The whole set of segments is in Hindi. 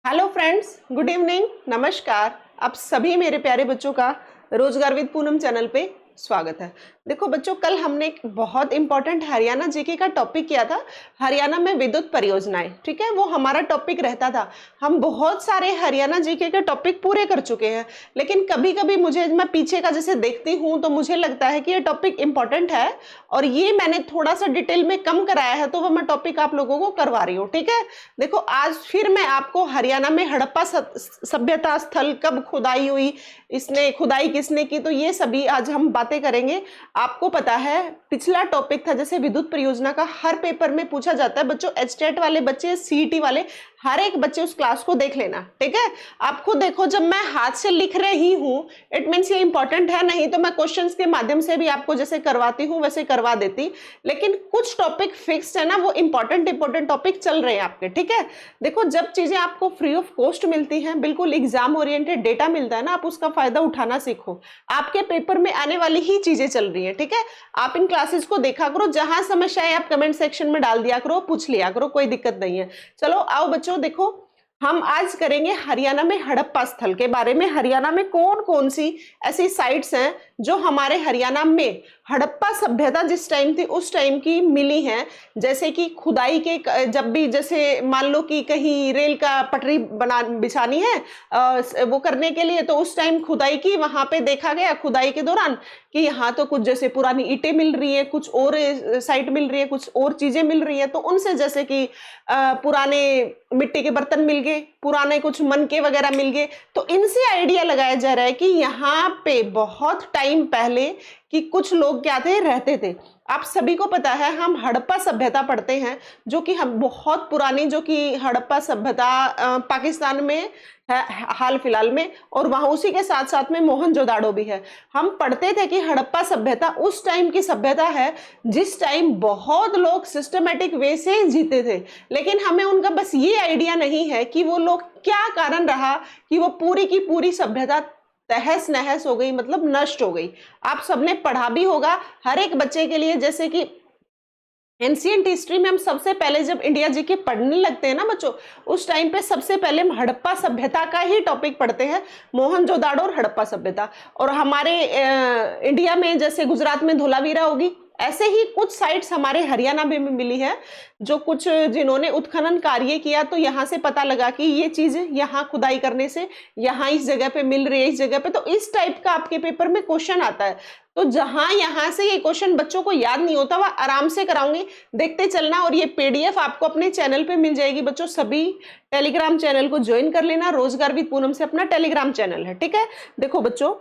हेलो फ्रेंड्स, गुड इवनिंग, नमस्कार। आप सभी मेरे प्यारे बच्चों का रोजगार विद पूनम चैनल पे स्वागत है। देखो बच्चों, कल हमने एक बहुत इंपॉर्टेंट हरियाणा जीके का टॉपिक किया था, हरियाणा में विद्युत परियोजनाएं। ठीक है, वो हमारा टॉपिक रहता था। हम बहुत सारे हरियाणा जीके के टॉपिक पूरे कर चुके हैं, लेकिन कभी कभी मैं पीछे का जैसे देखती हूँ तो मुझे लगता है कि ये टॉपिक इंपॉर्टेंट है और ये मैंने थोड़ा सा डिटेल में कम कराया है, तो वो मैं टॉपिक आप लोगों को करवा रही हूँ। ठीक है, देखो आज फिर मैं आपको हरियाणा में हड़प्पा सभ्यता स्थल कब खुदाई हुई, इसने खुदाई किसने की, तो ये सभी आज हम बातें करेंगे। आपको पता है पिछला टॉपिक था जैसे विद्युत परियोजना का, हर पेपर में पूछा जाता है बच्चों। एचटेट वाले बच्चे, सीईटी वाले, हर एक बच्चे उस क्लास को देख लेना। ठीक है, आप खुद देखो, जब मैं हाथ से लिख रही हूँ इट मीन्स ये इंपॉर्टेंट है, नहीं तो मैं क्वेश्चंस के माध्यम से भी आपको जैसे करवाती हूँ वैसे करवा देती, लेकिन कुछ टॉपिक फिक्स्ड है ना, वो इंपॉर्टेंट टॉपिक चल रहे हैं आपके। ठीक है, देखो जब चीजें आपको फ्री ऑफ कॉस्ट मिलती हैं, बिल्कुल एग्जाम ओरिएंटेड डेटा मिलता है ना, आप उसका फायदा उठाना सीखो। आपके पेपर में आने वाली ही चीजें चल रही है। ठीक है, आप इन क्लासेस को देखा करो, जहां समस्या है आप कमेंट सेक्शन में डाल दिया करो, पूछ लिया करो, कोई दिक्कत नहीं है। चलो आओ बच्चों, देखो हम आज करेंगे हरियाणा में हड़प्पा स्थल के बारे में। हरियाणा में कौन कौन सी ऐसी साइट्स हैं जो हमारे हरियाणा में हड़प्पा सभ्यता जिस टाइम थी उस टाइम की मिली हैं। जैसे कि खुदाई के, जब भी जैसे मान लो कि कहीं रेल का पटरी बिछानी है वो करने के लिए, तो उस टाइम खुदाई की, वहां पे देखा गया खुदाई के दौरान कि यहाँ तो कुछ जैसे पुरानी ईंटें मिल रही है, कुछ और साइट मिल रही है, कुछ और चीजें मिल रही है, तो उनसे जैसे कि पुराने मिट्टी के बर्तन मिल गए, पुराने कुछ मनके वगैरह मिल गए, तो इनसे आइडिया लगाया जा रहा है कि यहाँ पे बहुत टाइम पहले कि कुछ लोग क्या थे, रहते थे। आप सभी को पता है हम हड़प्पा सभ्यता पढ़ते हैं, जो कि हम बहुत पुरानी, जो कि हड़प्पा सभ्यता पाकिस्तान में है हाल फिलहाल में, और वहां उसी के साथ साथ में मोहनजोदाड़ो भी है। हम पढ़ते थे कि हड़प्पा सभ्यता उस टाइम की सभ्यता है जिस टाइम बहुत लोग सिस्टमेटिक वे से जीते थे, लेकिन हमें उनका बस ये आइडिया नहीं है कि वो लोग क्या कारण रहा कि वो पूरी की पूरी सभ्यता तहस नहस हो गई, मतलब नष्ट हो गई। आप सबने पढ़ा भी होगा हर एक बच्चे के लिए, जैसे कि एंशिएंट हिस्ट्री में हम सबसे पहले जब इंडिया जीके पढ़ने लगते हैं ना बच्चों, उस टाइम पे सबसे पहले हम हड़प्पा सभ्यता का ही टॉपिक पढ़ते हैं, मोहनजोदाड़ो और हड़प्पा सभ्यता। और हमारे इंडिया में जैसे गुजरात में धोलावीरा होगी, ऐसे ही कुछ साइट्स हमारे हरियाणा में मिली है, जो कुछ जिन्होंने उत्खनन कार्य किया, तो यहाँ से पता लगा कि ये चीज यहाँ खुदाई करने से यहाँ इस जगह पे मिल रही है, इस जगह पे, तो इस टाइप का आपके पेपर में क्वेश्चन आता है। तो जहां यहाँ से ये क्वेश्चन बच्चों को याद नहीं होता, वह आराम से कराऊंगी, देखते चलना। और ये पीडीएफ आपको अपने चैनल पे मिल जाएगी बच्चों। सभी टेलीग्राम चैनल को ज्वाइन कर लेना, रोजगार विद पूनम से अपना टेलीग्राम चैनल है। ठीक है, देखो बच्चों,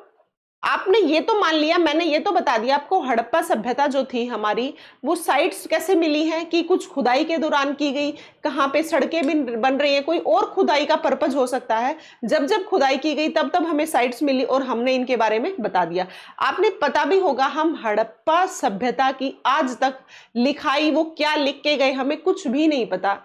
आपने ये तो मान लिया, मैंने ये तो बता दिया आपको हड़प्पा सभ्यता जो थी हमारी, वो साइट्स कैसे मिली हैं कि कुछ खुदाई के दौरान की गई, कहाँ पे सड़कें भी बन रही हैं, कोई और खुदाई का पर्पज हो सकता है। जब जब खुदाई की गई तब तब हमें साइट्स मिली और हमने इनके बारे में बता दिया। आपने पता भी होगा हम हड़प्पा सभ्यता की आज तक लिखाई, वो क्या लिख के गए हमें कुछ भी नहीं पता।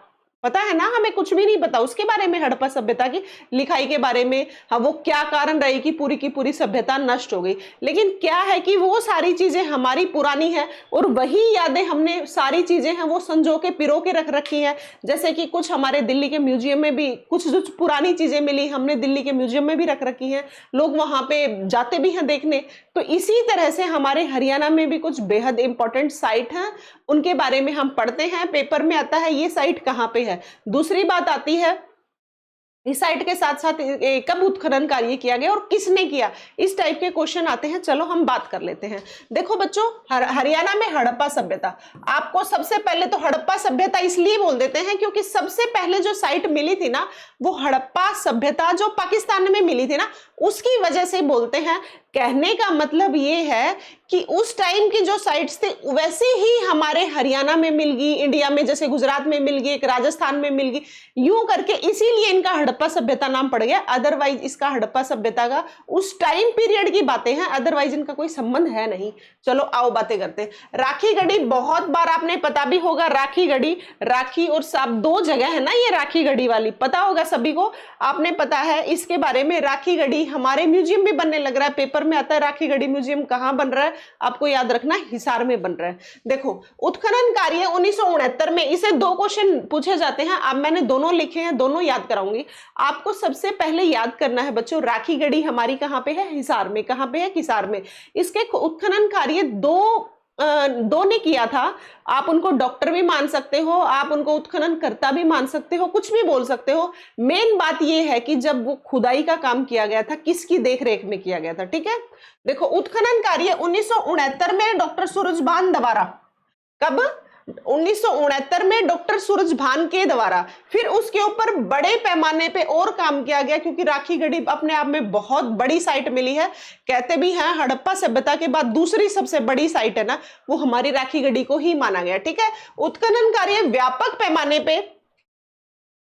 पता है ना, हमें कुछ भी नहीं पता उसके बारे में, हड़प्पा सभ्यता की लिखाई के बारे में। हाँ, वो क्या कारण रही कि पूरी की पूरी सभ्यता नष्ट हो गई। लेकिन क्या है कि वो सारी चीजें हमारी पुरानी है और वही यादें हमने, सारी चीजें हैं वो संजो के पिरो के रख रखी है। जैसे कि कुछ हमारे दिल्ली के म्यूजियम में भी कुछ जो पुरानी चीजें मिली, हमने दिल्ली के म्यूजियम में भी रख रखी है, लोग वहां पे जाते भी हैं देखने। तो इसी तरह से हमारे हरियाणा में भी कुछ बेहद इंपॉर्टेंट साइट हैं, उनके बारे में हम पढ़ते हैं, पेपर में आता है ये साइट कहाँ पे है। दूसरी बात आती है इस साइट के साथ साथ कब उत्खनन कार्य किया गया और किसने किया, इस टाइप के क्वेश्चन आते हैं। चलो हम बात कर लेते हैं। देखो बच्चों, हरियाणा में हड़प्पा सभ्यता, आपको सबसे पहले तो हड़प्पा सभ्यता इसलिए बोल देते हैं क्योंकि सबसे पहले जो साइट मिली थी ना, वो हड़प्पा सभ्यता जो पाकिस्तान में मिली थी ना, उसकी वजह से बोलते हैं। कहने का मतलब ये है कि उस टाइम की जो साइट्स थे वैसे ही हमारे हरियाणा में मिल गई, इंडिया में जैसे गुजरात में मिल गई, राजस्थान में मिल गई, यूं करके इसीलिए इनका हड़प्पा सभ्यता नाम पड़ गया। अदरवाइज इसका हड़प्पा सभ्यता का उस टाइम पीरियड की बातें हैं, अदरवाइज इनका कोई संबंध है नहीं। चलो आओ बातें करते हैं। राखी गढ़ी, बहुत बार आपने पता भी होगा, राखी गढ़ी, राखी और साब दो जगह है ना, ये राखी गढ़ी वाली पता होगा सभी को, आपने पता है इसके बारे में। राखी गढ़ी हमारे म्यूजियम भी बनने लग रहा है, पेपर पेपर में आता है राखी गढ़ी म्यूजियम कहाँ बन रहा है, आपको याद रखना हिसार में बन रहा है। देखो उत्खनन कार्य 1969 में, इसे 2 क्वेश्चन पूछे जाते हैं। अब मैंने दोनों लिखे हैं, दोनों याद कराऊंगी। आपको सबसे पहले याद करना है बच्चों, राखी गढ़ी हमारी कहाँ पे है, हिसार में। कहाँ पे है, हिसार में। इसके उत्खनन कार्य दो ने किया था। आप उनको डॉक्टर भी मान सकते हो, आप उनको उत्खनन करता भी मान सकते हो, कुछ भी बोल सकते हो। मेन बात यह है कि जब वो खुदाई का काम किया गया था, किसकी देखरेख में किया गया था, ठीक है। देखो उत्खनन कार्य 1969 में डॉक्टर सूरजभान द्वारा, कब, 1969 में डॉक्टर सूरजभान के द्वारा। फिर उसके ऊपर बड़े पैमाने पे और काम किया गया, क्योंकि राखी गढ़ी अपने आप में बहुत बड़ी साइट मिली है। कहते भी हैं हड़प्पा सभ्यता के बाद दूसरी सबसे बड़ी साइट है ना, वो हमारी राखी गढ़ी को ही माना गया, ठीक है। उत्खनन कार्य व्यापक पैमाने पे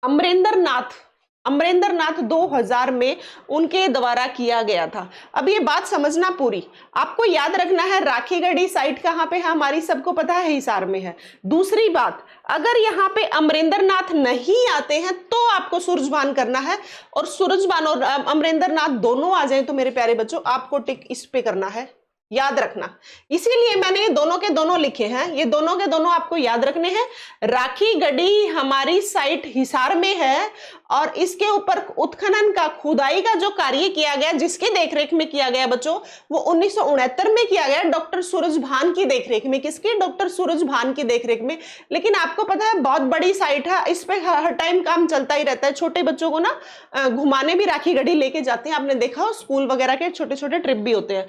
अमरेंद्र नाथ 2000 में उनके द्वारा किया गया था। अब ये बात समझना पूरी, आपको याद रखना है राखी गढ़ी साइट कहाँ पे है हमारी, सबको पता है हिसार में है। दूसरी बात, अगर यहाँ पे अमरेंद्र नाथ नहीं आते हैं तो आपको सूरजभान करना है, और सूरजभान और अमरेंद्र नाथ दोनों आ जाए तो मेरे प्यारे बच्चों आपको टिक इस पे करना है, याद रखना। इसीलिए मैंने ये दोनों के दोनों लिखे हैं, ये दोनों के दोनों आपको याद रखने हैं। राखी गढ़ी हमारी साइट हिसार में है, और इसके ऊपर उत्खनन का, खुदाई का जो कार्य किया गया, जिसके देखरेख में किया गया बच्चों, वो 1969 में किया गया डॉक्टर सूरजभान की देखरेख में। किसके, डॉक्टर सूरजभान की देखरेख में। लेकिन आपको पता है बहुत बड़ी साइट है, इस पे हर टाइम काम चलता ही रहता है। छोटे बच्चों को ना घुमाने भी राखी गढ़ी लेके जाते हैं, आपने देखा हो स्कूल वगैरह के छोटे छोटे ट्रिप भी होते हैं।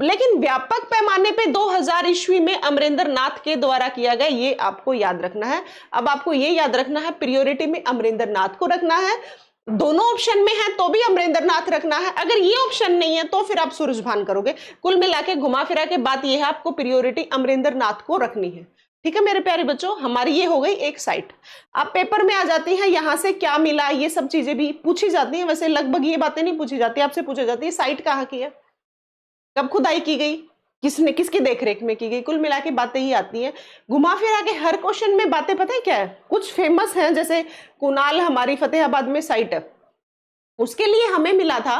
लेकिन व्यापक पैमाने पे 2000 ईस्वी में अमरेंद्र नाथ के द्वारा किया गया, ये आपको याद रखना है। अब आपको ये याद रखना है, प्रियोरिटी में अमरेंद्र नाथ को रखना है। दोनों ऑप्शन में है तो भी अमरेंद्र नाथ रखना है, अगर ये ऑप्शन नहीं है तो फिर आप सूरजभान करोगे। कुल मिला के घुमा फिरा के बात ये है, आपको प्रियोरिटी अमरेंद्र नाथ को रखनी है, ठीक है मेरे प्यारे बच्चों। हमारी ये हो गई एक साइट। आप पेपर में आ जाती हैं, यहां से क्या मिला, ये सब चीजें भी पूछी जाती हैं। वैसे लगभग ये बातें नहीं पूछी जाती, आपसे पूछी जाती है साइट कहाँ की है, कब खुदाई की गई, किसने, किसकी देखरेख में की गई। कुल मिला के बातें ही आती हैं। घुमा फिरा के हर क्वेश्चन में बातें पता है क्या है, कुछ फेमस हैं, जैसे कुनाल हमारी फतेहाबाद में साइट है, उसके लिए हमें मिला था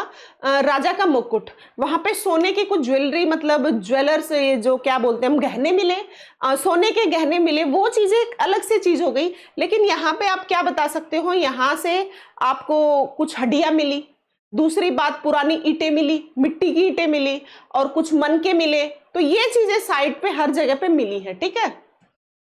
राजा का मुकुट। वहां पे सोने की कुछ ज्वेलरी, मतलब ज्वेलर्स, ये जो क्या बोलते हैं हम, गहने मिले, सोने के गहने मिले। वो चीजें अलग से चीज हो गई। लेकिन यहाँ पे आप क्या बता सकते हो, यहाँ से आपको कुछ हड्डियां मिली। दूसरी बात, पुरानी ईंटें मिली, मिट्टी की ईंटें मिली, और कुछ मनके मिले। तो ये चीजें साइट पे हर जगह पे मिली है, ठीक है।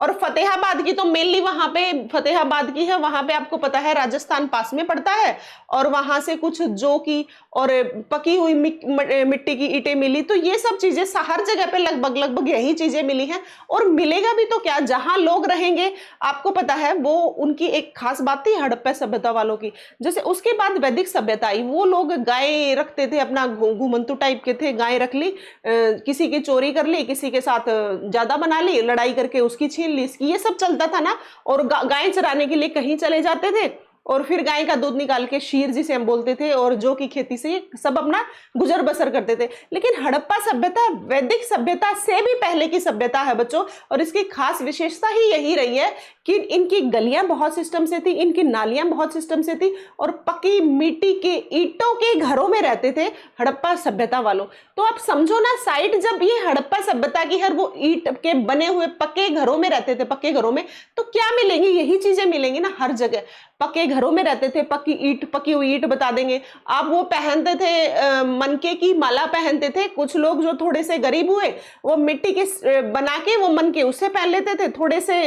और फतेहाबाद की तो मेनली वहां पे फतेहाबाद की है, वहां पे आपको पता है राजस्थान पास में पड़ता है, और वहां से कुछ जो की और पकी हुई मिट्टी की ईंटें मिली। तो ये सब चीजें हर जगह पे लगभग यही चीजें मिली हैं। और मिलेगा भी तो क्या, जहां लोग रहेंगे, आपको पता है वो उनकी एक खास बात थी हड़प्पा सभ्यता वालों की। जैसे उसके बाद वैदिक सभ्यता आई, वो लोग गाय रखते थे, अपना घुमंतु टाइप के थे, गाय रख ली, किसी की चोरी कर ली, किसी के साथ ज्यादा बना ली, लड़ाई करके उसकी छीन ली, ये सब चलता था ना। और गाय चराने के लिए कहीं चले जाते थे, और फिर गाय का दूध निकाल के शीर जिसे हम बोलते थे, और जो की खेती से सब अपना गुजर बसर करते थे। लेकिन हड़प्पा सभ्यता वैदिक सभ्यता से भी पहले की सभ्यता है बच्चों, और इसकी खास विशेषता ही यही रही है कि इनकी गलियां बहुत सिस्टम से थी, इनकी नालियां बहुत सिस्टम से थी, और पक्की मिट्टी के ईंटों के घरों में रहते थे हड़प्पा सभ्यता वालों। तो आप समझो ना, साइट जब ये हड़प्पा सभ्यता की है, वो ईंट के बने हुए पक्के घरों में रहते थे, पक्के घरों में, तो क्या मिलेंगी, यही चीजें मिलेंगी ना हर जगह। पक्के घरों में रहते थे, पकी हुई ईंट बता देंगे आप, वो पहनते थे मनके की माला पहनते थे। कुछ लोग जो थोड़े से गरीब हुए, वो मिट्टी के बना के वो मनके उससे पहन लेते थे। थोड़े से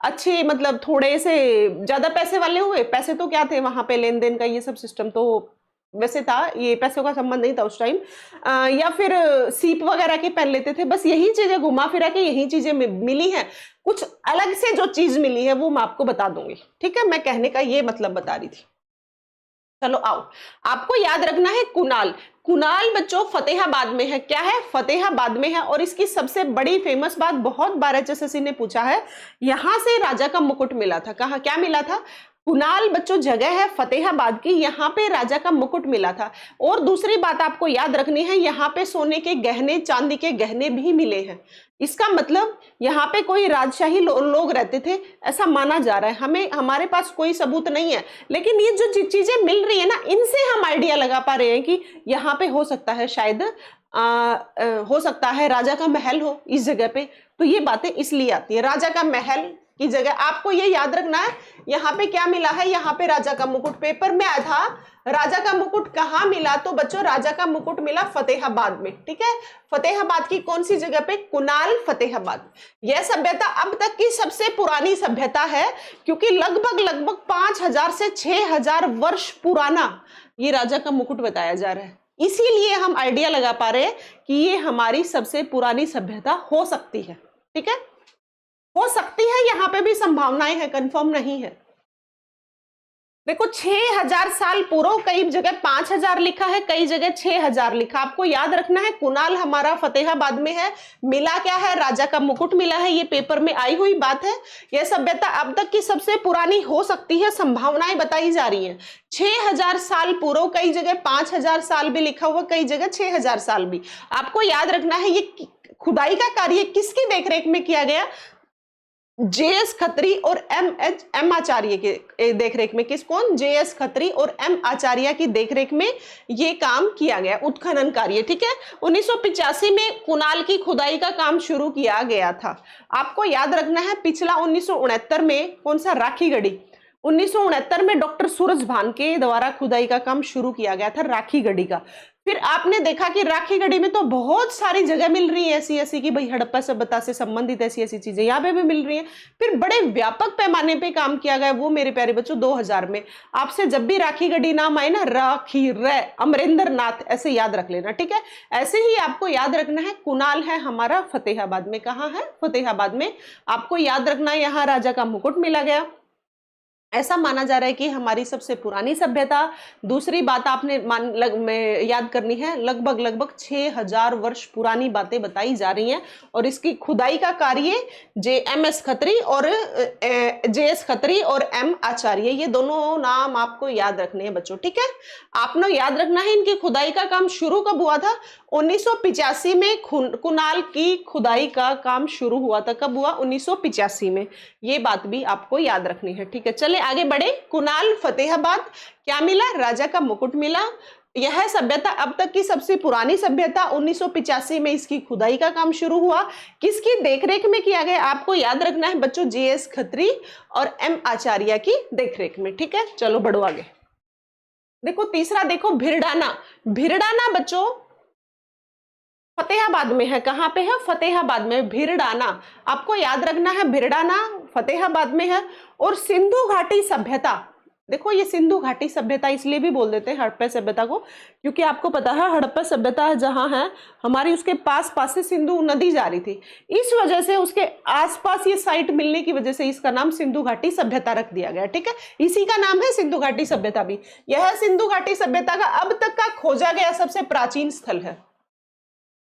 अच्छे, मतलब थोड़े से ज्यादा पैसे वाले हुए, पैसे तो क्या थे वहां पे, लेन देन का ये सब सिस्टम तो वैसे था, ये पैसों का संबंध नहीं था उस टाइम, या फिर सीप वगैरह के पहन लेते थे। बस यही चीजें घुमा फिरा के यही चीजें मिली हैं। कुछ अलग से जो चीज मिली है वो मैं आपको बता दूंगी, ठीक है। मैं कहने का ये मतलब बता रही थी। चलो आओ, आपको याद रखना है कुनाल। कुनाल बच्चों फतेहाबाद में है। क्या है, फतेहाबाद में है। और इसकी सबसे बड़ी फेमस बात, बहुत बार HSSC ने पूछा है, यहां से राजा का मुकुट मिला था। कहा, क्या मिला था, कुनाल बच्चों जगह है फतेहाबाद की, यहाँ पे राजा का मुकुट मिला था। और दूसरी बात आपको याद रखनी है, यहाँ पे सोने के गहने, चांदी के गहने भी मिले हैं। इसका मतलब यहाँ पे कोई राजशाही लोग रहते थे ऐसा माना जा रहा है। हमें, हमारे पास कोई सबूत नहीं है, लेकिन ये जो चीजें मिल रही है ना, इनसे हम आइडिया लगा पा रहे हैं कि यहाँ पे हो सकता है शायद हो सकता है राजा का महल हो इस जगह पे। तो ये बातें इसलिए आती है, राजा का महल की जगह। आपको ये याद रखना है यहाँ पे क्या मिला है, यहाँ पे राजा का मुकुट पेपर में आया था। राजा का मुकुट कहाँ मिला, तो बच्चों राजा का मुकुट मिला फतेहाबाद में। ठीक है, फतेहाबाद की कौन सी जगह पे, कुनाल फतेहाबाद। यह सभ्यता अब तक की सबसे पुरानी सभ्यता है, क्योंकि लगभग 5000 से 6000 वर्ष पुराना ये राजा का मुकुट बताया जा रहा है। इसीलिए हम आइडिया लगा पा रहे हैं कि ये हमारी सबसे पुरानी सभ्यता हो सकती है। ठीक है, हो सकती है, यहां पे भी संभावनाएं है, कंफर्म नहीं है। देखो 6000 साल पूर्व, कई जगह 5000 लिखा है, कई जगह 6000 लिखा। आपको याद रखना है कुनाल हमारा फतेहाबाद में है। मिला क्या है, राजा का मुकुट मिला है, ये पेपर में आई हुई बात है। यह सभ्यता अब तक की सबसे पुरानी हो सकती है, संभावनाएं बताई जा रही हैं। 6000 साल पूर्व, कई जगह 5000 साल भी लिखा हुआ, कई जगह 6000 साल भी। आपको याद रखना है ये खुदाई का कार्य किसकी देखरेख में किया गया, जेएस खत्री और एम आचार्य के देखरेख में। किस, कौन, जेएस खत्री और एम आचार्य की देखरेख में ये काम किया गया, उत्खनन कार्य। ठीक है, 1985 में कुनाल की खुदाई का काम शुरू किया गया था। आपको याद रखना है पिछला 1969 में कौन सा, राखी गढ़ी। 1969 में डॉक्टर सूरज भान के द्वारा खुदाई का काम शुरू किया गया था राखी गढ़ी का। फिर आपने देखा कि राखी गढ़ी में तो बहुत सारी जगह मिल रही है ऐसी ऐसी कि भाई हड़प्पा सभ्यता से संबंधित ऐसी ऐसी चीजें यहाँ पे भी मिल रही हैं। फिर बड़े व्यापक पैमाने पे काम किया गया, वो मेरे प्यारे बच्चों 2000 में। आपसे जब भी राखी गढ़ी नाम आए ना, राखी रे अमरेंद्र नाथ ऐसे याद रख लेना। ठीक है, ऐसे ही आपको याद रखना है कुनाल है हमारा फतेहाबाद में। कहाँ है, फतेहाबाद में। आपको याद रखना है यहाँ राजा का मुकुट मिला गया, ऐसा माना जा रहा है कि हमारी सबसे पुरानी सभ्यता। दूसरी बात आपने में याद करनी है, लगभग 6000 वर्ष पुरानी बातें बताई जा रही हैं। और इसकी खुदाई का कार्य जेएस खत्री और एम आचार्य, ये दोनों नाम आपको याद रखने हैं बच्चों। ठीक है, आपने याद रखना है इनकी खुदाई का काम शुरू कब हुआ था, 1985 में कुनाल की खुदाई का काम शुरू हुआ था। कब हुआ, 1985 में। ये बात भी आपको याद रखनी है। ठीक है, चले आगे बढ़े। कुनाल फतेहाबाद क्या मिला, राजा का मुकुट मिला। यह सभ्यता अब तक की सबसे पुरानी सभ्यता, 1985 में इसकी खुदाई का काम शुरू हुआ। किसकी देखरेख में किया गया, आपको याद रखना है बच्चों, जेएस खत्री और एम आचार्य की देखरेख में। ठीक है, चलो बढ़ो आगे। देखो तीसरा, देखो भिरडाना। भिरडाना बच्चों फतेहाबाद में है। कहां पे है, फतेहाबाद में भिरडाना। आपको याद रखना है भिरडाना फतेहाबाद में है। और सिंधु घाटी सभ्यता, देखो ये सिंधु घाटी सभ्यता इसलिए भी बोल देते हैं हड़प्पा सभ्यता को, क्योंकि आपको पता है हड़प्पा सभ्यता जहां है हमारी, उसके पास से सिंधु नदी जा रही थी। इस वजह से उसके आसपास ये साइट मिलने की वजह से इसका नाम सिंधु घाटी सभ्यता रख दिया गया। ठीक है, इसी का नाम है सिंधु घाटी सभ्यता भी। यह सिंधु घाटी सभ्यता का अब तक का खोजा गया सबसे प्राचीन स्थल है।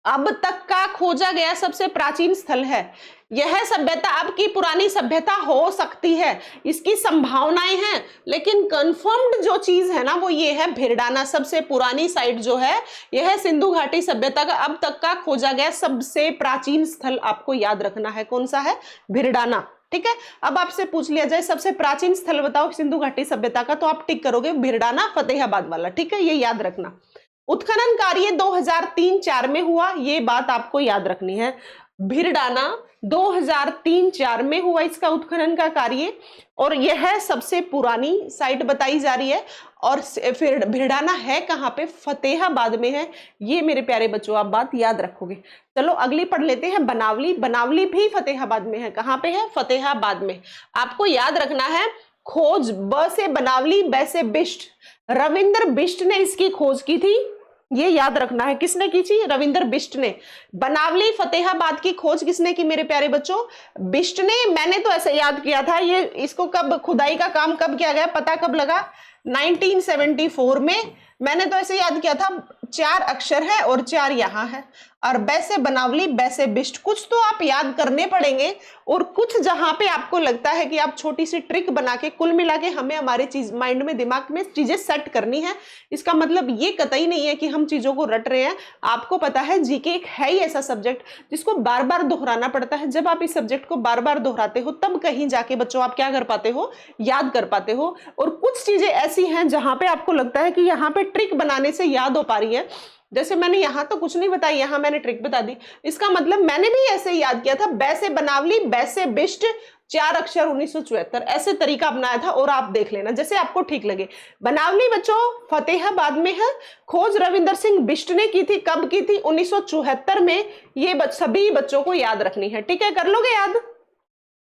अब तक का खोजा गया सबसे प्राचीन स्थल है। यह सभ्यता अब की पुरानी सभ्यता हो सकती है, इसकी संभावनाएं हैं, लेकिन कंफर्म्ड जो चीज है ना वो ये है भिरडाना सबसे पुरानी साइट जो है, यह सिंधु घाटी सभ्यता का अब तक का खोजा गया सबसे प्राचीन स्थल। आपको याद रखना है कौन सा है, भिरडाना। ठीक है, अब आपसे पूछ लिया जाए सबसे प्राचीन स्थल बताओ सिंधु घाटी सभ्यता का, तो आप टिक करोगे भिरडाना फतेहाबाद वाला। ठीक है, ये याद रखना। उत्खनन कार्य 2003-4 में हुआ, ये बात आपको याद रखनी है। भिरडाना 2003-4 में हुआ इसका उत्खनन का कार्य, और यह सबसे पुरानी साइट बताई जा रही है। और फिर भिरडाना है कहां पे, फतेहाबाद में है। ये मेरे प्यारे बच्चों आप बात याद रखोगे। चलो अगली पढ़ लेते हैं, बनावली। बनावली भी फतेहाबाद में है। कहां पे है, फतेहाबाद में। आपको याद रखना है खोज, ब से बनावली, ब से बिष्ट। रविंद्र बिष्ट ने इसकी खोज की थी, ये याद रखना है। किसने की थी, रविंद्र बिष्ट ने। बनावली फतेहाबाद की खोज किसने की मेरे प्यारे बच्चों, बिष्ट ने। मैंने तो ऐसे याद किया था, ये इसको कब खुदाई का काम कब किया गया पता कब लगा, 1974 में। मैंने तो ऐसे याद किया था, 4 अक्षर है और 4 यहाँ है, और बै से बनावली, बै से बिष्ट। कुछ तो आप याद करने पड़ेंगे, और कुछ जहां पे आपको लगता है कि आप छोटी सी ट्रिक बना के कुल मिला के हमें हमारे चीज माइंड में दिमाग में चीजें सेट करनी है, इसका मतलब ये कतई नहीं है कि हम चीजों को रट रहे हैं। आपको पता है जीके एक है ही ऐसा सब्जेक्ट जिसको बार बार दोहराना पड़ता है। जब आप इस सब्जेक्ट को बार बार दोहराते हो तब कहीं जाके बच्चों आप क्या कर पाते हो, याद कर पाते हो। और कुछ चीजें ऐसी हैं जहां पे आपको लगता है कि यहाँ पे ट्रिक बनाने से याद हो पा रही है। जैसे मैंने यहाँ तो कुछ नहीं बताई, यहाँ मैंने ट्रिक बता दी, इसका मतलब मैंने भी ऐसे ही याद किया था, बैसे बनावली बैसे बिष्ट 4 अक्षर 1974, ऐसे तरीका अपनाया था। और आप देख लेना जैसे आपको ठीक लगे। बनावली बच्चों फतेहाबाद में है, खोज रविंदर सिंह बिष्ट ने की थी, कब की थी, 1974 में। ये सभी बच्चों को याद रखनी है, ठीक है, कर लोगे याद।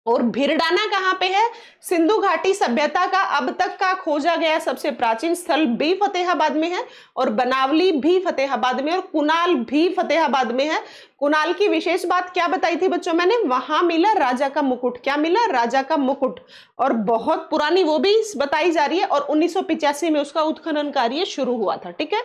और भिरडाना कहां पे है, सिंधु घाटी सभ्यता का अब तक का खोजा गया सबसे प्राचीन स्थल भी फतेहाबाद में है, और बनावली भी फतेहाबाद में, और कुनाल भी फतेहाबाद में है। कुनाल की विशेष बात क्या बताई थी बच्चों मैंने, वहां मिला राजा का मुकुट, क्या मिला, राजा का मुकुट, और बहुत पुरानी वो भी बताई जा रही है। और 1985 में उसका उत्खनन कार्य शुरू हुआ था, ठीक है।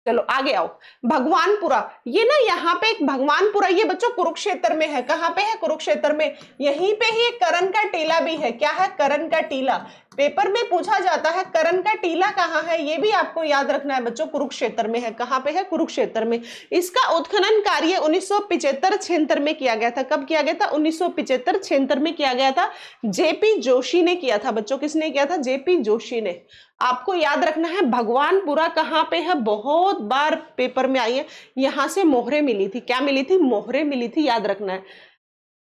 चलो आगे आओ, भगवानपुरा, ये ना यहाँ पे एक भगवानपुरा, ये बच्चों कुरुक्षेत्र में है। कहाँ पे है, कुरुक्षेत्र में। यहीं पे ही एक करण का टीला भी है, क्या है, करण का टीला। पेपर में पूछा जाता है करण का टीला कहाँ है, ये भी आपको याद रखना है बच्चों, कुरुक्षेत्र में है। कहाँ पे है, कुरुक्षेत्र में। इसका उत्खनन कार्य 1975-76 में किया गया था। कब किया गया था, 1975-76 में किया गया था। जेपी जोशी ने किया था बच्चों, किसने किया था, जेपी जोशी ने। आपको याद रखना है भगवानपुरा कहाँ पे है, बहुत बार पेपर में आई है। यहां से मोहरे मिली थी, क्या मिली थी, मोहरे मिली थी, याद रखना है।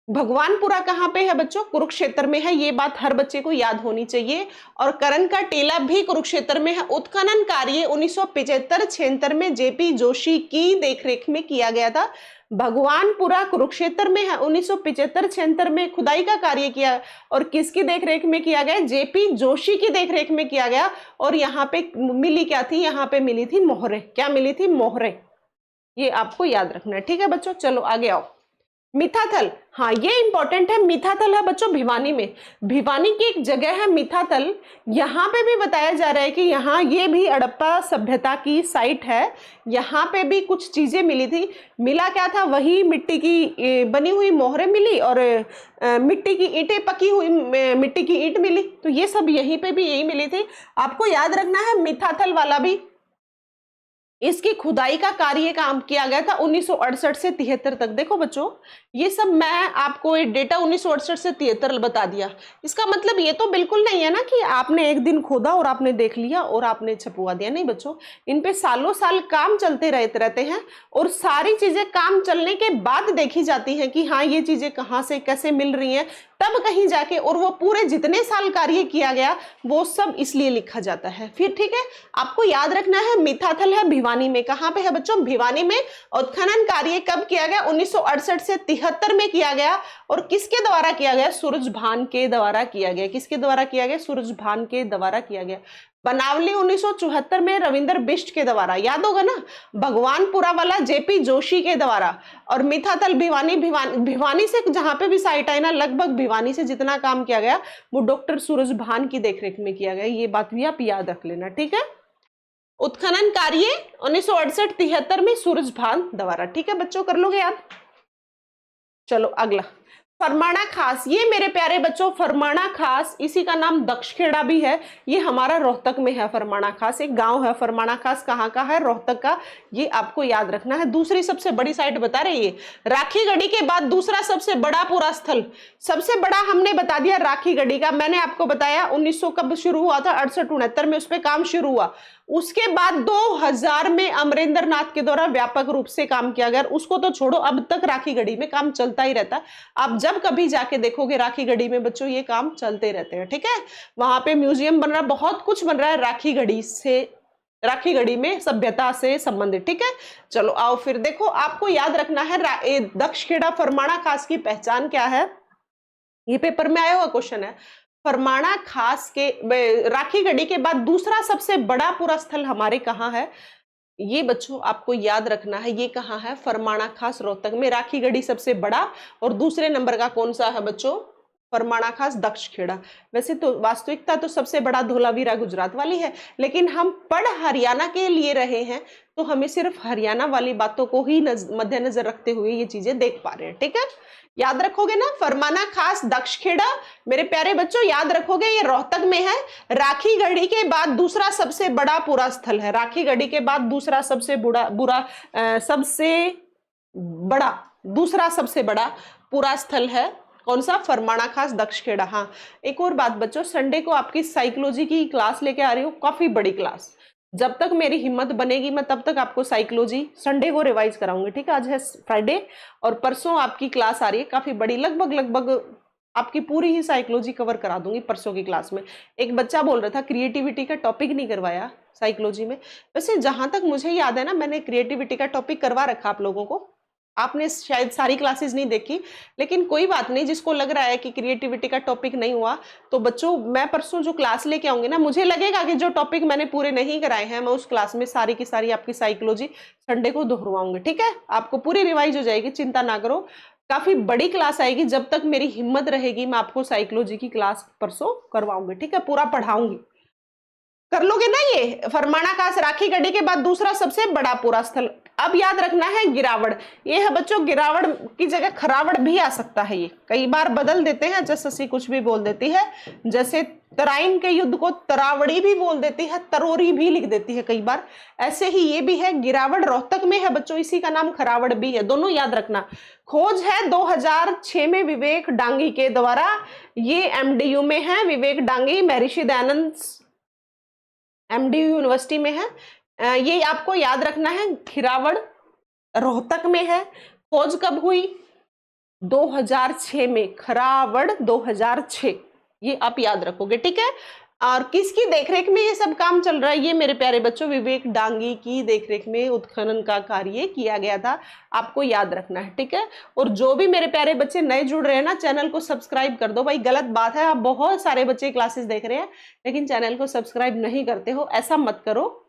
भगवानपुरा कहाँ पे है बच्चों, कुरुक्षेत्र में है, ये बात हर बच्चे को याद होनी चाहिए। और करण का टीला भी कुरुक्षेत्र में है। उत्खनन कार्य 1975-76 में जेपी जोशी की देखरेख में किया गया था। भगवानपुरा कुरुक्षेत्र में है, 1975-76 में खुदाई का कार्य किया, और किसकी देखरेख में किया गया, जेपी जोशी की देखरेख में किया गया। और यहाँ पे मिली क्या थी, यहाँ पे मिली थी मोहरे, क्या मिली थी, मोहरे। ये आपको याद रखना है, ठीक है बच्चों। चलो आगे आओ, मिथाथल, हाँ ये इंपॉर्टेंट है। मिथाथल है बच्चों भिवानी में, भिवानी की एक जगह है मिथाथल। यहाँ पे भी बताया जा रहा है कि यहाँ ये भी हड़प्पा सभ्यता की साइट है। यहाँ पे भी कुछ चीजें मिली थी। मिला क्या था, वही मिट्टी की बनी हुई मोहरें मिली, और मिट्टी की ईंटें, पकी हुई मिट्टी की ईंट मिली। तो ये सब यहीं पे भी यही मिली थी। आपको याद रखना है मिथाथल वाला भी, इसकी खुदाई का कार्य काम किया गया था 1968 से 73 तक। देखो बच्चों ये सब मैं आपको ये डेटा 1968 से 73 बता दिया। इसका मतलब ये तो बिल्कुल नहीं है ना कि आपने एक दिन खोदा और आपने देख लिया और आपने छपवा दिया, नहीं बच्चों, इन पे सालों साल काम चलते रहते हैं। और सारी चीजें काम चलने के बाद देखी जाती हैं कि हाँ ये चीजें कहाँ से कैसे मिल रही हैं, तब कहीं जाके, और वो पूरे जितने साल कार्य किया गया वो सब इसलिए लिखा जाता है फिर, ठीक है। आपको याद रखना है मिथाथल है भिवानी में। कहां पे है बच्चों, भिवानी में। उत्खनन कार्य कब किया गया, 1968 से 73 में किया गया। और किसके द्वारा किया गया, सूरजभान के द्वारा किया गया। किसके द्वारा किया गया, सूरजभान के द्वारा किया गया। बनावली 1974 में रविंदर बिष्ट के द्वारा, याद होगा ना। भगवानपुरा वाला जेपी जोशी के द्वारा। और मिथाथल भिवानी से जहां पे भी साइट है ना, लगभग भिवानी से जितना काम किया गया वो डॉक्टर सूरजभान की देखरेख में किया गया। ये बात भी आप याद रख लेना, ठीक है। उत्खनन कार्य 1968-73 में सूरजभान द्वारा, ठीक है बच्चों, कर लोगे याद। चलो अगला, फरमाना खास। ये मेरे प्यारे बच्चों फरमाना खास, इसी का नाम दक्षखेड़ा भी है। ये हमारा रोहतक में है। फरमाना खास एक गांव है। फरमाना खास कहाँ का है, रोहतक का। ये आपको याद रखना है। दूसरी सबसे बड़ी साइट बता रही है, राखीगढ़ी के बाद दूसरा सबसे बड़ा पूरा स्थल। सबसे बड़ा हमने बता दिया राखीगढ़ी का। मैंने आपको बताया 1900 कब शुरू हुआ था, 68-69 में उस पर काम शुरू हुआ। उसके बाद 2000 में अमरेंद्र नाथ के द्वारा व्यापक रूप से काम किया गया। उसको तो छोड़ो, अब तक राखीगढ़ी में काम चलता ही रहता है। आप जब कभी जाके देखोगे राखीगढ़ी में बच्चों ये काम चलते रहते हैं, ठीक है। वहां पे म्यूजियम बन रहा है, बहुत कुछ बन रहा है राखीगढ़ी से, राखीगढ़ी में सभ्यता से संबंधित, ठीक है। चलो आओ फिर देखो, आपको याद रखना है दक्षखेड़ा फरमाना खास की पहचान क्या है। ये पेपर में आया हुआ क्वेश्चन है। फरमाना खास के राखीगढ़ी के बाद दूसरा सबसे बड़ा पूरा स्थल हमारे कहाँ है, ये बच्चों आपको याद रखना है। ये कहाँ है, फरमाना खास रोहतक में। राखीगढ़ी सबसे बड़ा, और दूसरे नंबर का कौन सा है बच्चों, फरमाना खास दक्षखेड़ा। वैसे तो वास्तविकता तो सबसे बड़ा धोलावीरा गुजरात वाली है, लेकिन हम पढ़ हरियाणा के लिए रहे हैं तो हमें सिर्फ हरियाणा वाली बातों को ही मद्देनजर रखते हुए ये चीजें देख पा रहे हैं। ठीक है, याद रखोगे ना, फरमाना खास दक्षखेड़ा, मेरे प्यारे बच्चों याद रखोगे, ये रोहतक में है। राखी गढ़ी के बाद दूसरा सबसे बड़ा पूरा स्थल है, राखी गढ़ी के बाद दूसरा सबसे दूसरा सबसे बड़ा पूरा स्थल है कौन सा, फरमाना खास दक्षखेड़ा। हाँ, एक और बात बच्चों, संडे को आपकी साइकोलॉजी की क्लास लेके आ रही हूँ, काफी बड़ी क्लास। जब तक मेरी हिम्मत बनेगी मैं तब तक आपको साइकोलॉजी संडे को रिवाइज कराऊंगी। ठीक है, आज है फ्राइडे और परसों आपकी क्लास आ रही है काफी बड़ी, लगभग आपकी पूरी ही साइकोलॉजी कवर करा दूंगी परसों की क्लास में। एक बच्चा बोल रहा था क्रिएटिविटी का टॉपिक नहीं करवाया साइकोलॉजी में। वैसे जहां तक मुझे याद है ना, मैंने क्रिएटिविटी का टॉपिक करवा रखा आप लोगों को, आपने शायद सारी क्लासेस नहीं देखी, लेकिन कोई बात नहीं। जिसको लग रहा है कि क्रिएटिविटी का टॉपिक नहीं हुआ, तो बच्चों मैं परसों जो क्लास लेके आऊंगी ना, मुझे लगेगा कि जो टॉपिक मैंने पूरे नहीं कराए हैं, मैं उस क्लास में सारी की सारी आपकी साइकोलॉजी संडे को दोहराऊंगी। ठीक है, आपको पूरी रिवाइज हो जाएगी, चिंता ना करो। काफी बड़ी क्लास आएगी, जब तक मेरी हिम्मत रहेगी मैं आपको साइकोलॉजी की क्लास परसों करवाऊंगी। ठीक है, पूरा पढ़ाऊंगी, कर लोगे ना ये। फरमाना खास राखी गढ़ी के बाद दूसरा सबसे बड़ा पूरा स्थल। अब याद रखना है गिरावड़, ये है बच्चों, गिरावड़ की जगह खरावड़ भी आ सकता है। ये कई बार बदल देते हैं, जैसे कुछ भी बोल देती है, जैसे तराइन के युद्ध को तरावड़ी भी बोल देती है, तरोरी भी लिख देती है कई बार, ऐसे ही ये भी है। गिरावड़ रोहतक में है बच्चों, इसी का नाम खरावड़ भी है, दोनों याद रखना। खोज है 2006 में विवेक डांगी के द्वारा, ये MDU में है, विवेक डांगी महर्षि दयानंद MDU यूनिवर्सिटी में है। ये आपको याद रखना है, खिरावड़ रोहतक में है। खोज कब हुई, 2006 में, खरावड़ 2006, ये आप याद रखोगे। ठीक है, और किसकी देखरेख में ये सब काम चल रहा है, ये मेरे प्यारे बच्चों विवेक डांगी की देखरेख में उत्खनन का कार्य किया गया था, आपको याद रखना है। ठीक है, और जो भी मेरे प्यारे बच्चे नए जुड़ रहे हैं ना, चैनल को सब्सक्राइब कर दो भाई। गलत बात है, आप बहुत सारे बच्चे क्लासेस देख रहे हैं लेकिन चैनल को सब्सक्राइब नहीं करते हो, ऐसा मत करो,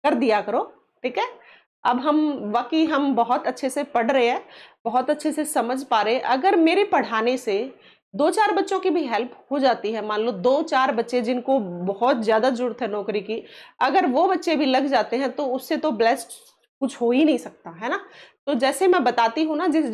कर दिया करो। ठीक है, अब हम बहुत अच्छे से पढ़ रहे हैं, बहुत अच्छे से समझ पा रहे हैं। अगर मेरे पढ़ाने से 2-4 बच्चों की भी हेल्प हो जाती है, मान लो 2-4 बच्चे जिनको बहुत ज्यादा जरूरत है नौकरी की, अगर वो बच्चे भी लग जाते हैं तो उससे तो ब्लेस्ड कुछ हो ही नहीं सकता है ना। तो जैसे मैं बताती हूँ ना, जिस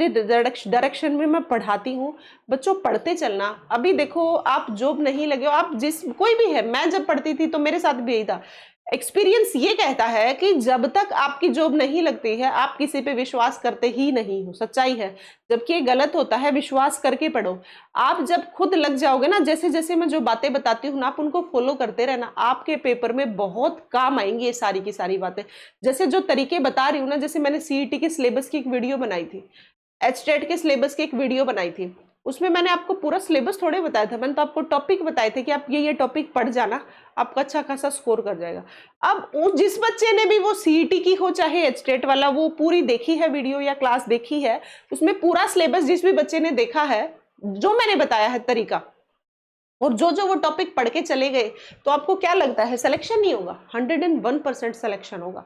डायरेक्शन में मैं पढ़ाती हूँ, बच्चों पढ़ते चलना। अभी देखो, आप जॉब नहीं लगे हो, आप कोई भी है, मैं जब पढ़ती थी तो मेरे साथ भी यही था। एक्सपीरियंस ये कहता है कि जब तक आपकी जॉब नहीं लगती है आप किसी पे विश्वास करते ही नहीं हो, सच्चाई है। जबकि ये गलत होता है, विश्वास करके पढ़ो। आप जब खुद लग जाओगे ना, जैसे जैसे मैं जो बातें बताती हूँ ना, आप उनको फॉलो करते रहना, आपके पेपर में बहुत काम आएंगी ये सारी की सारी बातें। जैसे जो तरीके बता रही हूँ ना, जैसे मैंने CET के सिलेबस की एक वीडियो बनाई थी, HTET के सिलेबस की एक वीडियो बनाई थी, उसमें मैंने आपको पूरा सिलेबस थोड़े बताया था, मैंने तो आपको टॉपिक बताए थे कि आप ये टॉपिक पढ़ जाना, आपका अच्छा खासा स्कोर कर जाएगा। अब जिस बच्चे ने भी वो CET की हो चाहे HTET वाला, वो पूरी देखी है वीडियो या क्लास देखी है, उसमें पूरा सिलेबस जिस भी बच्चे ने देखा है, जो मैंने बताया है तरीका, और जो जो वो टॉपिक पढ़ के चले गए, तो आपको क्या लगता है सिलेक्शन नहीं होगा? 101% सिलेक्शन होगा।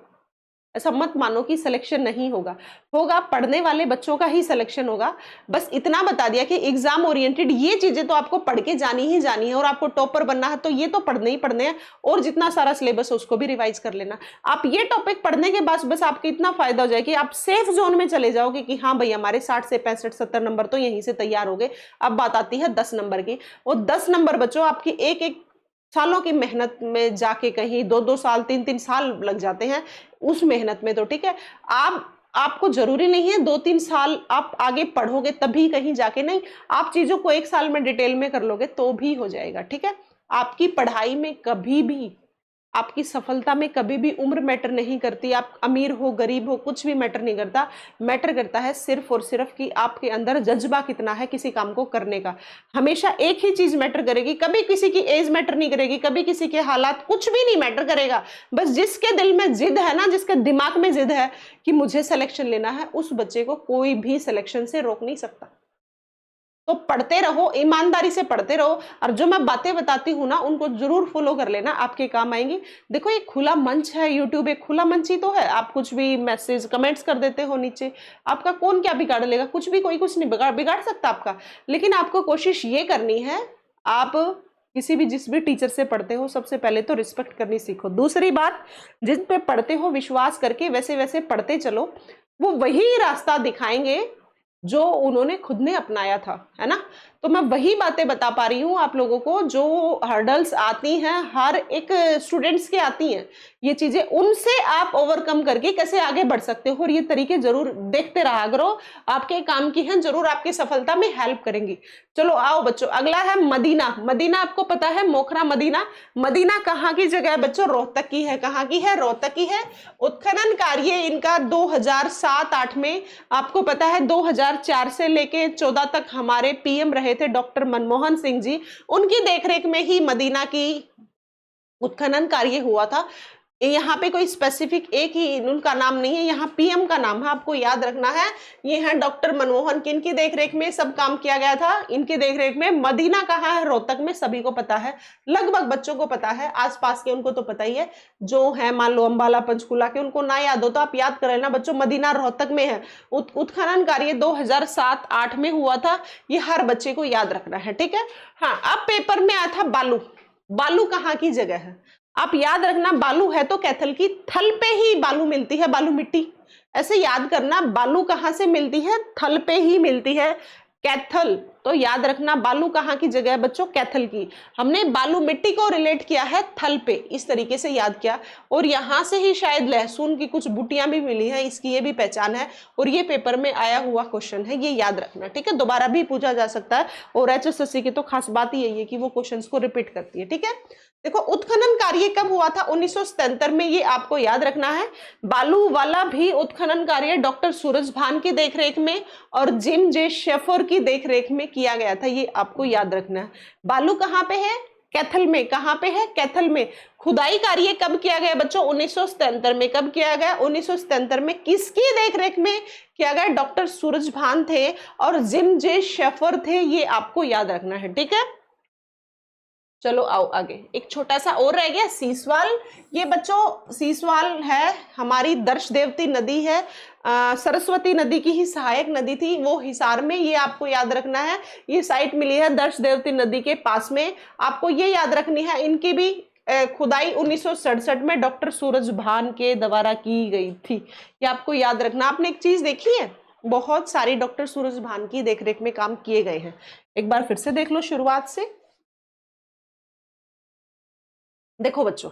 ऐसा मत मानो कि सिलेक्शन नहीं होगा, होगा, पढ़ने वाले बच्चों का ही सिलेक्शन होगा। बस इतना बता दिया कि एग्जाम ओरिएंटेड ये चीजें तो आपको पढ़ के जानी ही जानी है, और आपको टॉपर बनना है तो ये तो पढ़ने ही पढ़ने हैं, और जितना सारा सिलेबस है उसको भी रिवाइज कर लेना। आप ये टॉपिक पढ़ने के बाद बस आपको इतना फायदा हो जाए कि आप सेफ जोन में चले जाओगे कि हाँ भाई हमारे 60 से 65-70 नंबर तो यहीं से तैयार हो गए। अब बात आती है 10 नंबर की, और 10 नंबर बच्चों आपकी एक सालों की मेहनत में जाके कहीं 2-2 साल 3-3 साल लग जाते हैं उस मेहनत में। तो ठीक है, आपको जरूरी नहीं है 2-3 साल आप आगे पढ़ोगे तभी कहीं जाके, नहीं, आप चीजों को 1 साल में डिटेल में कर लोगे तो भी हो जाएगा। ठीक है, आपकी पढ़ाई में कभी भी, आपकी सफलता में कभी भी उम्र मैटर नहीं करती। आप अमीर हो गरीब हो कुछ भी मैटर नहीं करता, मैटर करता है सिर्फ और सिर्फ कि आपके अंदर जज्बा कितना है किसी काम को करने का। हमेशा एक ही चीज मैटर करेगी, कभी किसी की एज मैटर नहीं करेगी, कभी किसी के हालात, कुछ भी नहीं मैटर करेगा। बस जिसके दिल में जिद है ना, जिसके दिमाग में जिद है कि मुझे सिलेक्शन लेना है, उस बच्चे को कोई भी सिलेक्शन से रोक नहीं सकता। तो पढ़ते रहो, ईमानदारी से पढ़ते रहो, और जो मैं बातें बताती हूँ ना उनको जरूर फॉलो कर लेना, आपके काम आएंगी। देखो ये खुला मंच है, यूट्यूब एक खुला मंच ही तो है, आप कुछ भी मैसेज कमेंट्स कर देते हो नीचे, आपका कौन क्या बिगाड़ लेगा? कुछ भी, कोई कुछ नहीं बिगाड़ सकता आपका। लेकिन आपको कोशिश ये करनी है, आप किसी भी जिस भी टीचर से पढ़ते हो सबसे पहले तो रिस्पेक्ट करनी सीखो। दूसरी बात, जिन पे पढ़ते हो विश्वास करके वैसे वैसे पढ़ते चलो, वो वही रास्ता दिखाएंगे जो उन्होंने खुद ने अपनाया था, है ना। तो मैं वही बातें बता पा रही हूँ आप लोगों को जो हर्डल्स आती हैं, हर एक स्टूडेंट्स के आती हैं, ये चीजें उनसे आप ओवरकम करके कैसे आगे बढ़ सकते हो, और ये तरीके जरूर देखते रहा करो, आपके काम की हैं, जरूर आपकी सफलता में हेल्प करेंगी। चलो आओ बच्चों, अगला है मदीना। मदीना आपको पता है, मोखरा मदीना। मदीना कहाँ की जगह है बच्चों? रोहतक की है। कहाँ की है? रोहतक की है। उत्खनन कार्य इनका 2007-8 में, आपको पता है 2004 से लेके 14 तक हमारे पीएम रहे थे डॉक्टर मनमोहन सिंह जी, उनकी देखरेख में ही मदीना की उत्खनन कार्य हुआ था। यहाँ पे कोई स्पेसिफिक एक ही उनका नाम नहीं है, यहाँ पीएम का नाम है, आपको याद रखना है। ये है डॉक्टर मनमोहन, किनकी देखरेख में सब काम किया गया था? इनकी देखरेख में। मदीना कहाँ है? रोहतक में। सभी को पता है, लगभग बच्चों को पता है, आसपास के उनको तो पता ही है, जो है मान लो अंबाला पंचकुला के, उनको ना याद हो तो आप याद कर लेना बच्चों, मदीना रोहतक में है। उत्खनन कार्य 2007-8 में हुआ था, ये हर बच्चे को याद रखना है, ठीक है। हाँ, अब पेपर में आया था बालू। बालू कहाँ की जगह है? आप याद रखना, बालू है तो कैथल की, थल पे ही बालू मिलती है, बालू मिट्टी, ऐसे याद करना। बालू कहाँ से मिलती है? थल पे ही मिलती है, कैथल। तो याद रखना, बालू कहाँ की जगह है बच्चों? कैथल की। हमने बालू मिट्टी को रिलेट किया है थल पे, इस तरीके से याद किया। और यहां से ही शायद लहसुन की कुछ बूटियां भी मिली हैं, इसकी ये भी पहचान है, और ये पेपर में आया हुआ क्वेश्चन है, ये याद रखना, ठीक है। दोबारा भी पूछा जा सकता है, और HSSC की तो खास बात ही यही है कि वो क्वेश्चन को रिपीट करती है, ठीक है। देखो, उत्खनन कार्य कब हुआ था? 1977 में, ये आपको याद रखना है। बालू वाला भी उत्खनन कार्य डॉक्टर सूरजभान की देखरेख में और जिम जे शेफर की देखरेख में किया गया था, ये आपको याद रखना है। बालू कहाँ पे है? कैथल में। कहाँ पे है? कैथल में। खुदाई कार्य कब किया गया बच्चों? 1977 में। कब किया गया? 1977 में। किसकी देखरेख में किया गया? डॉक्टर सूरजभान थे और जिम जे शेफर थे, ये आपको याद रखना है, ठीक है। चलो आओ आगे, एक छोटा सा और रह गया, सीसवाल। ये बच्चों सीसवाल है हमारी दर्श देवती नदी है, सरस्वती नदी की ही सहायक नदी थी, वो हिसार में, ये आपको याद रखना है। ये साइट मिली है दर्श देवती नदी के पास में, आपको ये याद रखनी है। इनकी भी खुदाई 1967 में डॉक्टर सूरजभान के द्वारा की गई थी, ये आपको याद रखना। आपने एक चीज देखी है, बहुत सारी डॉक्टर सूरजभान की देखरेख में काम किए गए हैं, एक बार फिर से देख लो शुरुआत से। देखो बच्चों,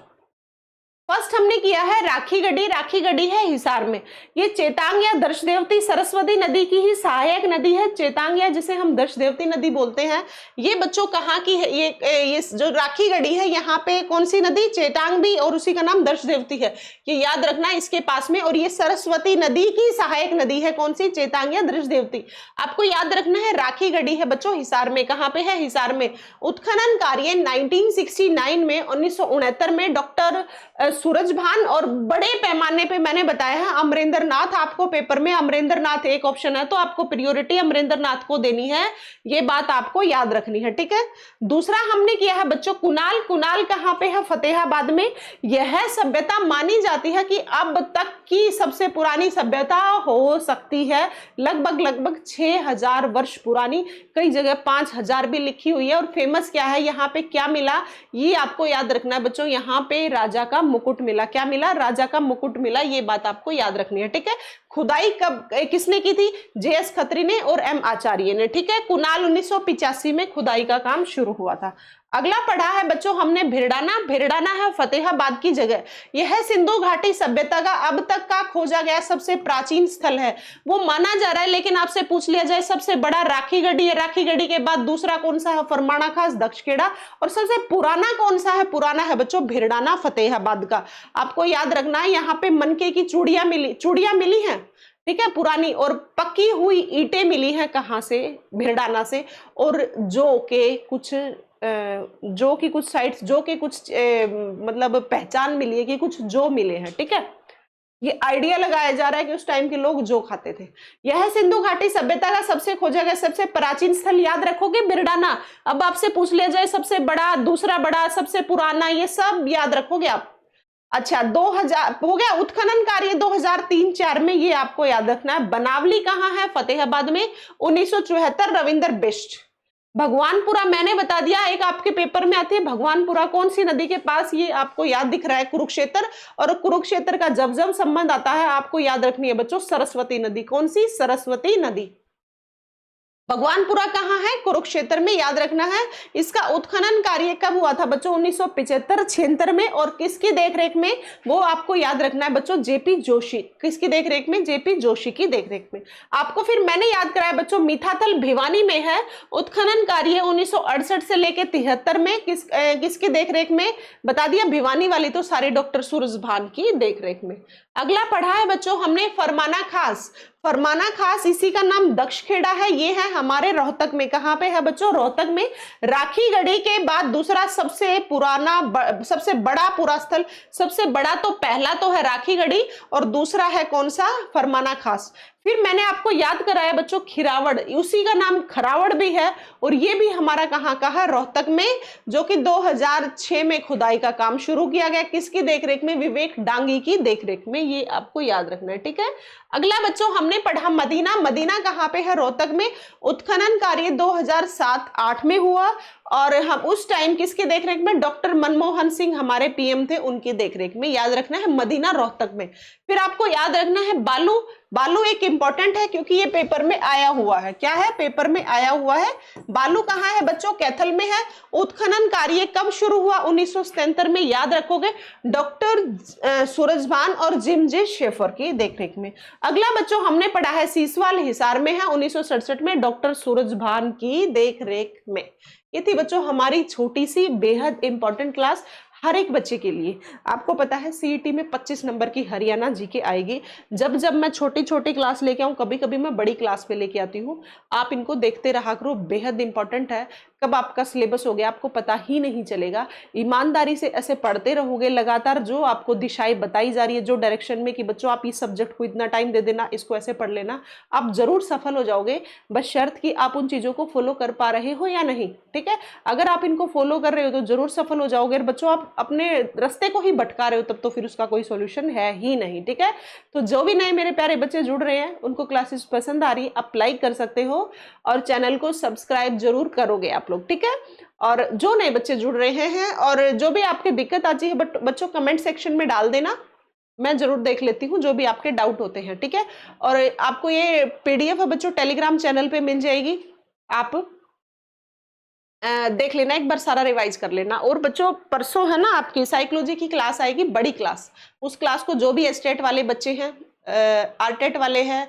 फर्स्ट हमने किया है राखी गढ़ी। राखी गढ़ी है हिसार में। ये चेतांग या दर्श देवती सरस्वती नदी की ही सहायक नदी है, चेतांग या जिसे हम दर्श देवती नदी बोलते हैं। ये बच्चों कहाँ की है? ये जो राखी गढ़ी है, यहाँ पे कौन सी नदी? चेतांग भी, और उसी का नाम दर्श देवती है, ये याद रखना इसके पास में। और ये सरस्वती नदी की सहायक नदी है, कौन सी? चेतांग या दर्श देवती। आपको याद रखना है राखी गढ़ी है बच्चों हिसार में। कहाँ पे है? हिसार में। उत्खनन कार्य 1969 में, 1969 में डॉक्टर सूरजभान और बड़े पैमाने पे, मैंने बताया है अमरेंद्र नाथ, आपको पेपर में अमरेंद्र नाथ एक ऑप्शन है तो आपको प्रियोरिटी अमरेंद्र नाथ को देनी है, ये बात आपको याद रखनी है, ठीक है। दूसरा हमने किया है बच्चों कुनाल। कुनाल कहाँ पे है? फतेहाबाद में। यह सभ्यता मानी जाती है कि अब तक की सबसे पुरानी सभ्यता हो सकती है, लगभग 6000 वर्ष पुरानी, कई जगह 5000 भी लिखी हुई है। और फेमस क्या है यहाँ पे, क्या मिला, ये आपको याद रखना है बच्चों। यहाँ पे राजा का मुकुट मिला। क्या मिला? राजा का मुकुट मिला, ये बात आपको याद रखनी है, ठीक है। खुदाई कब किसने की थी? JS खत्री ने और M आचार्य ने, ठीक है। कुनाल 1985 में खुदाई का काम शुरू हुआ था। अगला पढ़ा है बच्चों हमने भिरडाना। भिरडाना है फतेहाबाद की जगह। यह सिंधु घाटी सभ्यता का अब तक का खोजा गया सबसे प्राचीन स्थल है, वो माना जा रहा है। लेकिन आपसे पूछ लिया जाए सबसे बड़ा राखी गढ़ी है, राखी गढ़ी के बाद दूसरा कौन सा है? फरमाना खास, दक्षखेड़ा। और सबसे पुराना कौन सा है? पुराना है बच्चों भिरडाना फतेहाबाद का। आपको याद रखना है, यहाँ पे मनके की चूड़ियां मिली हैं, ठीक है, पुरानी, और पक्की हुई ईंटें मिली हैं। कहाँ से? भिरडाना से। और जो की कुछ साइट्स, जो के कुछ मतलब पहचान मिली है कि कुछ जो मिले हैं, ठीक है। ये आइडिया लगाया जा रहा है कि उस टाइम के लोग जो खाते थे। यह सिंधु घाटी सभ्यता का सबसे खोजा गया सबसे प्राचीन स्थल, याद रखोगे भिरडाना। अब आपसे पूछ लिया जाए सबसे बड़ा, दूसरा बड़ा, सबसे पुराना, ये सब याद रखोगे आप। अच्छा, 2000 हो गया। उत्खनन कार्य 2003-4 में, ये आपको याद रखना है। बनावली कहाँ है? फतेहाबाद में। 1974 रविंद्र बिष्ट। भगवानपुरा मैंने बता दिया, एक आपके पेपर में आती है भगवानपुरा, कौन सी नदी के पास, ये आपको याद दिख रहा है कुरुक्षेत्र, और कुरुक्षेत्र का जब जब संबंध आता है आपको याद रखनी है बच्चों सरस्वती नदी। कौन सी? सरस्वती नदी। भगवानपुरा कहाँ है? कुरुक्षेत्र में, याद रखना है। इसका उत्खनन कार्य कब हुआ था बच्चों? 1975-76 में, और किसकी देखरेख में? वो आपको याद रखना है बच्चों, जेपी जोशी। किसकी देखरेख में? जेपी जोशी की देखरेख में। आपको फिर मैंने याद कराया बच्चों मीठाथल भिवानी में है उत्खनन कार्य 1968 से लेके 73 में। किसकी देखरेख में? बता दिया भिवानी वाली तो सारे डॉक्टर सूरजभान की देखरेख में। अगला पढ़ा है बच्चों हमने फरमाना खास। फरमाना खास, इसी का नाम दक्षखेड़ा है, ये है हमारे रोहतक में। कहाँ पे है बच्चों? रोहतक में। राखीगढ़ी के बाद दूसरा सबसे पुराना सबसे बड़ा पूरा स्थल, सबसे बड़ा तो पहला तो है राखीगढ़ी और दूसरा है कौन सा? फरमाना खास। फिर मैंने आपको याद कराया बच्चों खिरावड़, उसी का नाम खरावड़ भी है, और ये भी हमारा कहाँ का है? रोहतक में, जो कि 2006 में खुदाई का काम शुरू किया गया। किसकी देखरेख में? विवेक डांगी की देखरेख में। ये आपको याद रखना है, ठीक है। अगला बच्चों हमने पढ़ा मदीना। मदीना कहाँ पे है? रोहतक में। उत्खनन कार्य 2007-8 में हुआ, और हम उस टाइम किसकी देखरेख में? डॉक्टर मनमोहन सिंह हमारे पीएम थे, उनकी देखरेख में। याद रखना है मदीना रोहतक में। फिर आपको याद रखना है बालू। बालू एक इंपॉर्टेंट है क्योंकि ये पेपर में आया हुआ है। क्या है? पेपर में आया हुआ है। बालू कहाँ है बच्चों? कैथल में है। उत्खनन कार्य कब शुरू हुआ? 1977 में। याद रखोगे डॉक्टर सूरजभान और जिम जे शेफर की देखरेख में। अगला बच्चों हमने पढ़ा है सीसवाल हिसार में है 1967 में, डॉक्टर सूरजभान की देखरेख में। ये थी बच्चों हमारी छोटी सी बेहद इंपॉर्टेंट क्लास हर एक बच्चे के लिए। आपको पता है सीईटी में 25 नंबर की हरियाणा जीके आएगी। जब जब मैं छोटी छोटी क्लास लेके आऊँ, कभी कभी मैं बड़ी क्लास पे लेके आती हूँ, आप इनको देखते रहा करो, बेहद इंपॉर्टेंट है। कब आपका सिलेबस हो गया आपको पता ही नहीं चलेगा। ईमानदारी से ऐसे पढ़ते रहोगे लगातार, जो आपको दिशाएं बताई जा रही है जो डायरेक्शन में कि बच्चों आप इस सब्जेक्ट को इतना टाइम दे देना, इसको ऐसे पढ़ लेना, आप जरूर सफल हो जाओगे, बस शर्त कि आप उन चीजों को फॉलो कर पा रहे हो या नहीं, ठीक है। अगर आप इनको फॉलो कर रहे हो तो जरूर सफल हो जाओगे। बच्चों आप अपने रास्ते को ही भटका रहे हो तब तो फिर उसका कोई सॉल्यूशन है ही नहीं, ठीक है। तो जो भी नए मेरे प्यारे बच्चे जुड़ रहे हैं उनको क्लासेस पसंद आ रही है, आप लाइक कर सकते हो और चैनल को सब्सक्राइब जरूर करोगे आप लोग, ठीक है। और जो नए बच्चे जुड़ रहे हैं और जो भी आपकी दिक्कत आती है बच्चों कमेंट सेक्शन में डाल देना, मैं जरूर देख लेती हूँ जो भी आपके डाउट होते हैं, ठीक है। और आपको ये पीडीएफ है बच्चों टेलीग्राम चैनल पे मिल जाएगी, आप देख लेना, एक बार सारा रिवाइज कर लेना। और बच्चों परसों है ना आपकी साइकोलॉजी की क्लास आएगी, बड़ी क्लास। उस क्लास को जो भी एस्टेट वाले बच्चे हैं, आरटेट वाले हैं,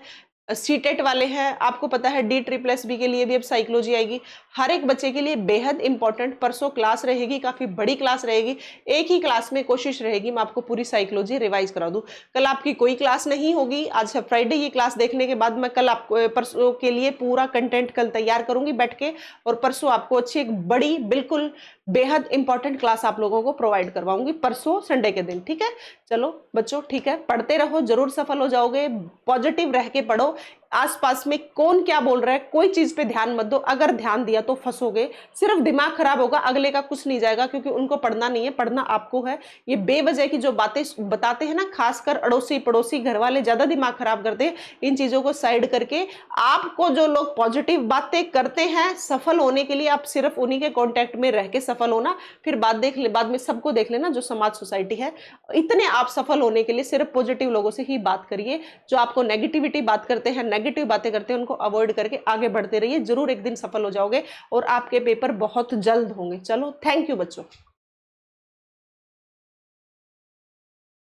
सीटेट वाले हैं, आपको पता है DSSB के लिए भी अब साइकोलॉजी आएगी, हर एक बच्चे के लिए बेहद इंपॉर्टेंट परसों क्लास रहेगी, काफी बड़ी क्लास रहेगी। एक ही क्लास में कोशिश रहेगी मैं आपको पूरी साइकोलॉजी रिवाइज करा दूं। कल आपकी कोई क्लास नहीं होगी, आज है फ्राइडे, ये क्लास देखने के बाद मैं कल आपको परसों के लिए पूरा कंटेंट कल तैयार करूंगी बैठ के, और परसों आपको अच्छी एक बड़ी बिल्कुल बेहद इंपॉर्टेंट क्लास आप लोगों को प्रोवाइड करवाऊंगी परसों संडे के दिन, ठीक है। चलो बच्चों ठीक है, पढ़ते रहो, जरूर सफल हो जाओगे, पॉजिटिव रह के पढ़ो। आसपास में कौन क्या बोल रहा है कोई चीज पे ध्यान मत दो, अगर ध्यान दिया तो फंसोगे, सिर्फ दिमाग खराब होगा, अगले का कुछ नहीं जाएगा, क्योंकि उनको पढ़ना नहीं है, पढ़ना आपको है। ये बेवजह की जो बातें बताते हैं ना, खासकर अड़ोसी पड़ोसी घर वाले ज्यादा दिमाग खराब करते हैं। इन चीजों को साइड करके आपको जो लोग पॉजिटिव बातें करते हैं सफल होने के लिए, आप सिर्फ उन्हीं के कॉन्टेक्ट में रह के सफल होना, फिर बाद में सबको देख लेना जो समाज सोसाइटी है। इतने आप सफल होने के लिए सिर्फ पॉजिटिव लोगों से ही बात करिए, जो आपको नेगेटिविटी बात करते हैं, नेगेटिव बातें करते हैं, उनको अवॉइड करके आगे बढ़ते रहिए, जरूर एक दिन सफल हो जाओगे और आपके पेपर बहुत जल्द होंगे। चलो थैंक यू बच्चों।